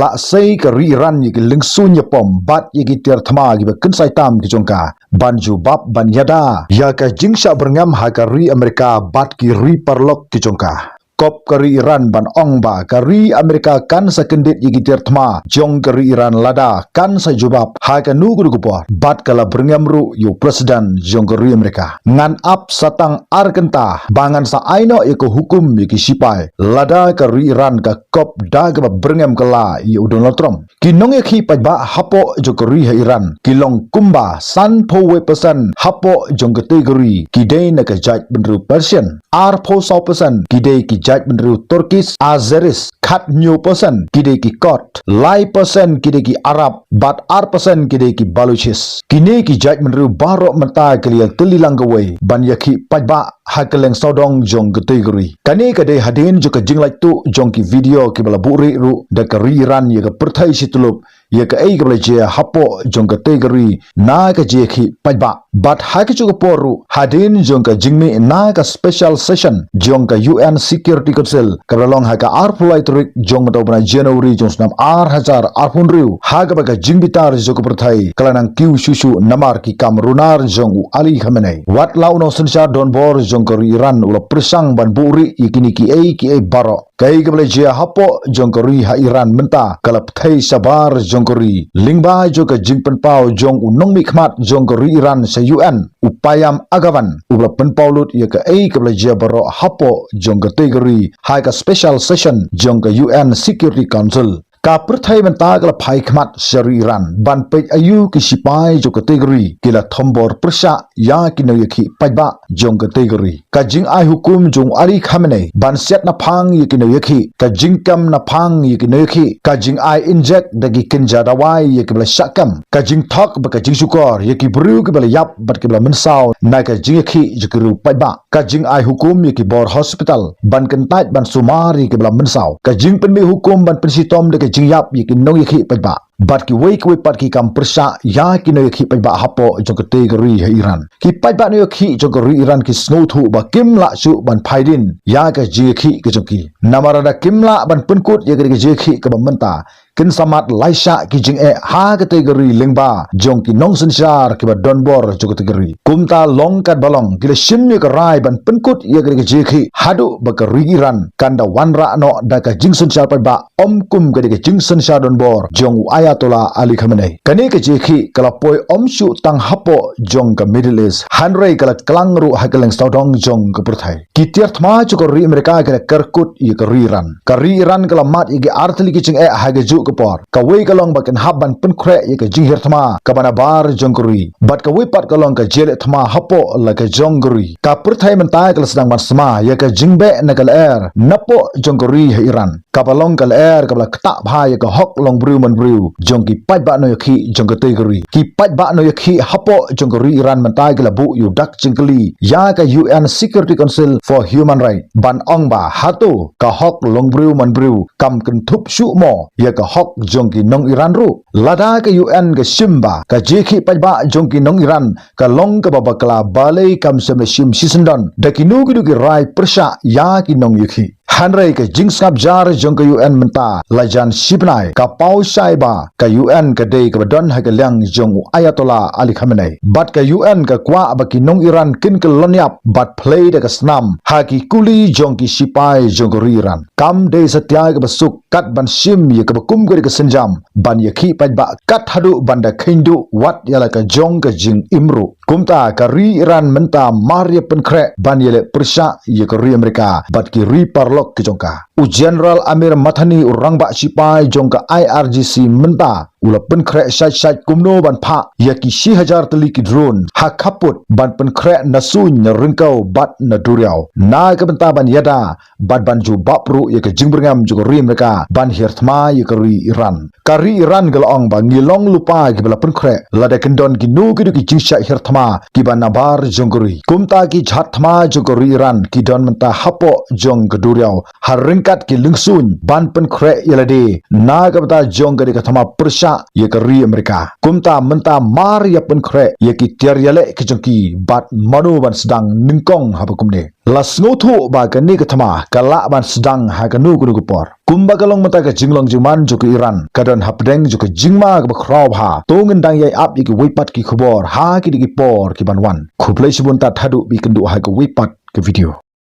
la sei ka ri Iran ye ki lingsun ye pom bat ye ki ter thama gi ba kin sai tam ki jongka banju bab ban yada ya ka jingsha berngam ha ka ri Amerika bat ki ri parlok ki jongka kop kari Iran ban ong ba kari Amerika kan sa kendit yigi tertma jong kari Iran lada kan sa jubab ha ka nugu po bat kala berngam ru yu presiden jong kari Amerika ngan ap satang arkenta bangan sa aino iko hukum yigi sipai lada kari Iran ka kop da ka berngam kala yu Donald Trump kinong yaki pajba hapo jong kari Iran kilong kumba san po we pesan hapo jong kategori kidai na ka jaj benru Persian ar po 100% kidai ki jaj benru Turkish Azeris khat new person kidai ki kot lai person kidai ki Arab bat ar person kidai ki Baluchis kini ki jaj benru barok menta kelia telilang gawai ban yaki pajba hakeleng sodong jong kategori kani kadai hadin juga jinglai tu jong ki video ki bala buri ru da kariran ye ka perthai situlup ye ka ei ka bala je hapo jong kategori na ka je ki pajba bat ha ka juga poru hadin jong ka jingmi na ka special session jong ka UN Security Council ka long ha ka arpulai turik jong mata bana January jong snam ar hazar arpun riu ha ka ba ka jingbitar jong perthai kalanang kiu susu namar ki kamrunar jong u Ali Khamenei wat launo sensa don bor jong kari Iran ula persang ban buri ikini ki ei baro kai ke Malaysia hapo jong kari ha Iran menta kalap thai sabar jong kari lingba jo ka jingpen pau jong unong mi khmat jong kari Iran sa UN upayam agavan ula pen paulut ye ka ei ke Malaysia baro hapo jong kategori ha ka special session jong ka UN Security Council ka perthai menta kala phai khmat seri Iran ban pe ayu ki sipai jo kategori kila thombor persha ya ki no yakhi pajba jong kategori ka jing ai hukum jong Ali Khamenei ban set na phang ye ki no yakhi ka jing kam na phang ye ki no yakhi ka jing ai inject dagi kinja dawai ye ki bla shakam ka jing thok ba ka jing sukor ye ki bru ki bla yap bat ki bla mensau na ka jing yakhi jikru pajba ka jing ai hukum ye ki bor hospital ban kentat ban sumar ye ki bla mensau ka jing penmi hukum ban pensitom de jing yap ye ki no yakhi pajba bat ki wei pat ki kam persha ya ki no yakhi pajba hapo jong kategori ha Iran ki pajba no yakhi jong kategori Iran ki snow thu ba kimla su ban phaidin ya ka jikhi ki jongki namarada kimla ban punkut ye ki jikhi ka menta kin samat laisha ki jing ha kategori lingba jong ki nong sensar ki ba donbor jong kategori kumta long kat balong ki sim ye ka rai ban punkut ye ki jikhi hadu ba ka Iran kanda wanra no da ka jing sensar pajba om kum ka jing sensar donbor jong Ayatollah Ali Khamenei kani ka jikhi kala poi om shu tang hapo jong ka Middle East hanrei kala klangru hakeleng saudong jong ka perthai ki tierthma chu ko ri Amerika ka kerkut ye ka Iran kala mat ye artli ki jing ha ga ju ka por ka wei kalong ba kan habban pen khre ye ka jing hirthma ka bana bar jong kuri bat ka wei pat kalong ka jele thma hapo la ka jong kuri ka perthai mentai kala sedang ban sma ye ka jingbe na kala air napo jong kuri ha Iran ka balong kala air ka bla kta bha ye ka hok long bru man bru jong ki pajba no yakhi jong kategori ki pajba no yakhi hapo jong kuri Iran mentai kala bu yu dak jingkli ya ka UN Security Council for Human Rights ban ong ba hatu ka hok long bru man bru kam kan thup su mo ye ka hok jong ki nong Iran ru lada ka UN ka simba ka jekhi pajba jong ki nong Iran ka long ka babakla balai kam sem sim sisendon dakinu ki rai persha ya ki nong yakhi hanrei ka jingskap jar jong ka UN menta lajan sipnai ka pau saiba ka UN ka dei ka don ha ka lyang jong Ayatollah Ali Khamenei bat ka UN ka kwa ba ki nong Iran kin ka lonyap bat play da ka snam ha ki kuli jong ki sipai jong ka Iran kam dei satya ka basuk kat ban sim ye ka kum ka senjam ban ye khi pajba kat hadu banda khindu wat yala ka jong ka jing imru kumta ka Iran menta marya penkre ban yele persha ye ka Amerika bat ki parlok ke jongka u General Amir Mathani urangba sipai jongka IRGC menta ula penkre sait kumno ban pha yaki 1000 tali ki drone ha khaput ban penkre nasun na ringkau bat na duriau na ka benta ban yada bat ban ju bapru ye ka jingberngam ju ri mereka ban hirthma ye ka Iran kari Iran galong ba ngilong lupa ki bala penkre lada kendon ki nu ki jingsha hirthma ki ban nabar jongguri kumta ki jhathma ju Iran ki don menta hapo jong ka duriau har ringkat ki lingsun ban penkre yelade na ka beta jong ka thama persha jingsa ye ka ri Amerika kumta menta mar ya pen khre ye ki tiar yale ki jongki bat manu ban sedang ningkong habakumne las ngotho ba ka ni ka thama kala ban sedang ha ka nu ku por kumba kalong mata ka jinglong jingman jo ka Iran kadon hapdeng jo ka jingma ka khraw ha tongin dang yai ap ye ki weipat ki khobor ha ki di ki por ki banwan khuplei sibun ta thadu bi kendu ha ka weipat ke video